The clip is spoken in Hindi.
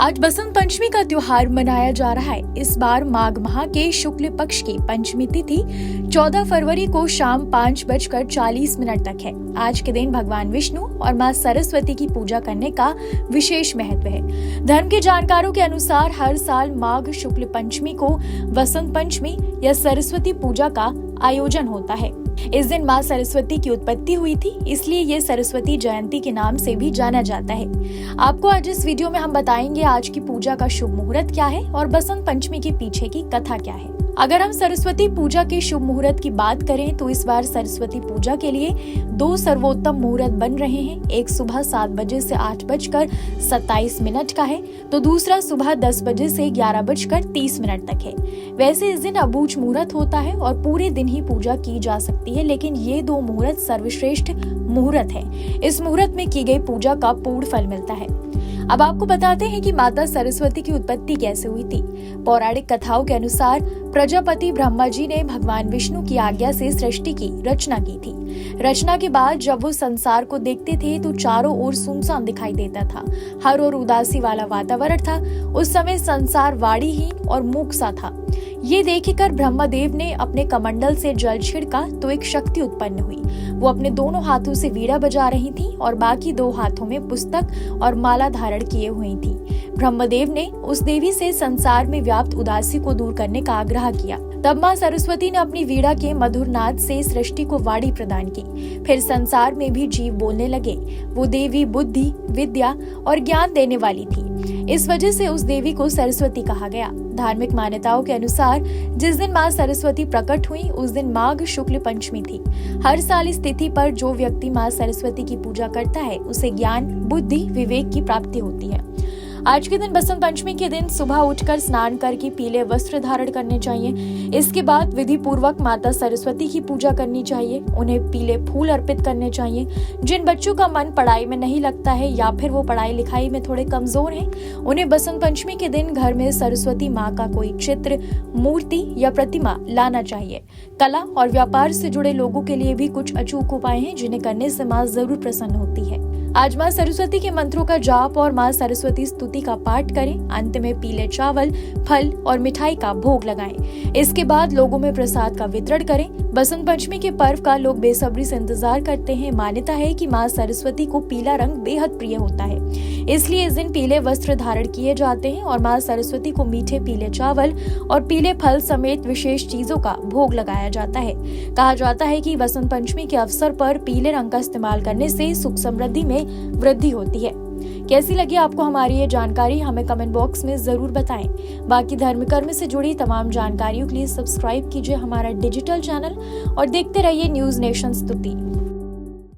आज बसंत पंचमी का त्योहार मनाया जा रहा है। इस बार माघ माह के शुक्ल पक्ष की पंचमी तिथि 14 फरवरी को शाम 5:40 तक है। आज के दिन भगवान विष्णु और मां सरस्वती की पूजा करने का विशेष महत्व है। धर्म के जानकारों के अनुसार हर साल माघ शुक्ल पंचमी को बसंत पंचमी या सरस्वती पूजा का आयोजन होता है। इस दिन मां सरस्वती की उत्पत्ति हुई थी, इसलिए ये सरस्वती जयंती के नाम से भी जाना जाता है। आपको आज इस वीडियो में हम बताएंगे आज की पूजा का शुभ मुहूर्त क्या है और बसंत पंचमी के पीछे की कथा क्या है। अगर हम सरस्वती पूजा के शुभ मुहूर्त की बात करें तो इस बार सरस्वती पूजा के लिए 2 सर्वोत्तम मुहूर्त बन रहे हैं। एक सुबह 7 बजे से 8:27 का है, तो दूसरा सुबह 10 बजे से 11:30 तक है। वैसे इस दिन अबूझ मुहूर्त होता है और पूरे दिन ही पूजा की जा सकती है, लेकिन ये 2 मुहूर्त सर्वश्रेष्ठ मुहूर्त है। इस मुहूर्त में की गई पूजा का पूर्ण फल मिलता है। अब आपको बताते हैं कि माता सरस्वती की उत्पत्ति कैसे हुई थी। पौराणिक कथाओं के अनुसार प्रजापति ब्रह्मा जी ने भगवान विष्णु की आज्ञा से सृष्टि की रचना की थी। रचना के बाद जब वो संसार को देखते थे तो चारों ओर सुनसान दिखाई देता था। हर ओर उदासी वाला वातावरण था। उस समय संसार वाणीहीन और मूक सा था। ये देखकर ब्रह्मदेव ने अपने कमंडल से जल छिड़का तो एक शक्ति उत्पन्न हुई। वो अपने दोनों हाथों से वीणा बजा रही थी और बाकी 2 हाथों में पुस्तक और माला धारण किए हुई थी। ब्रह्मदेव ने उस देवी से संसार में व्याप्त उदासी को दूर करने का आग्रह किया। तब मां सरस्वती ने अपनी वीणा के मधुर नाद से सृष्टि को वाणी प्रदान की। फिर संसार में भी जीव बोलने लगे। वो देवी बुद्धि, विद्या और ज्ञान देने वाली थी। इस वजह से उस देवी को सरस्वती कहा गया। धार्मिक मान्यताओं के अनुसार जिस दिन मां सरस्वती प्रकट हुई उस दिन माघ शुक्ल पंचमी थी। हर साल इस तिथि पर जो व्यक्ति मां सरस्वती की पूजा करता है उसे ज्ञान, बुद्धि, विवेक की प्राप्ति होती है। आज के दिन बसंत पंचमी के दिन सुबह उठकर स्नान करके पीले वस्त्र धारण करने चाहिए। इसके बाद विधि पूर्वक माता सरस्वती की पूजा करनी चाहिए। उन्हें पीले फूल अर्पित करने चाहिए। जिन बच्चों का मन पढ़ाई में नहीं लगता है या फिर वो पढ़ाई लिखाई में थोड़े कमजोर हैं, उन्हें बसंत पंचमी के दिन घर में सरस्वती माँ का कोई चित्र, मूर्ति या प्रतिमा लाना चाहिए। कला और व्यापार से जुड़े लोगों के लिए भी कुछ अचूक उपाय हैं जिन्हें करने से माँ जरूर प्रसन्न होती है। आज मां सरस्वती के मंत्रों का जाप और मां सरस्वती स्तुति का पाठ करें। अंत में पीले चावल, फल और मिठाई का भोग लगाएं। इसके बाद लोगों में प्रसाद का वितरण करें। बसंत पंचमी के पर्व का लोग बेसब्री से इंतजार करते हैं। मान्यता है कि मां सरस्वती को पीला रंग बेहद प्रिय होता है, इसलिए इस दिन पीले वस्त्र धारण किए जाते हैं और मां सरस्वती को मीठे पीले चावल और पीले फल समेत विशेष चीजों का भोग लगाया जाता है। कहा जाता है कि बसंत पंचमी के अवसर पर पीले रंग का इस्तेमाल करने से सुख समृद्धि में वृद्धि होती है। कैसी लगी आपको हमारी ये जानकारी, हमें कमेंट बॉक्स में जरूर बताएं। बाकी धर्म कर्म से जुड़ी तमाम जानकारियों के लिए सब्सक्राइब कीजिए हमारा डिजिटल चैनल और देखते रहिए न्यूज नेशन स्तुति।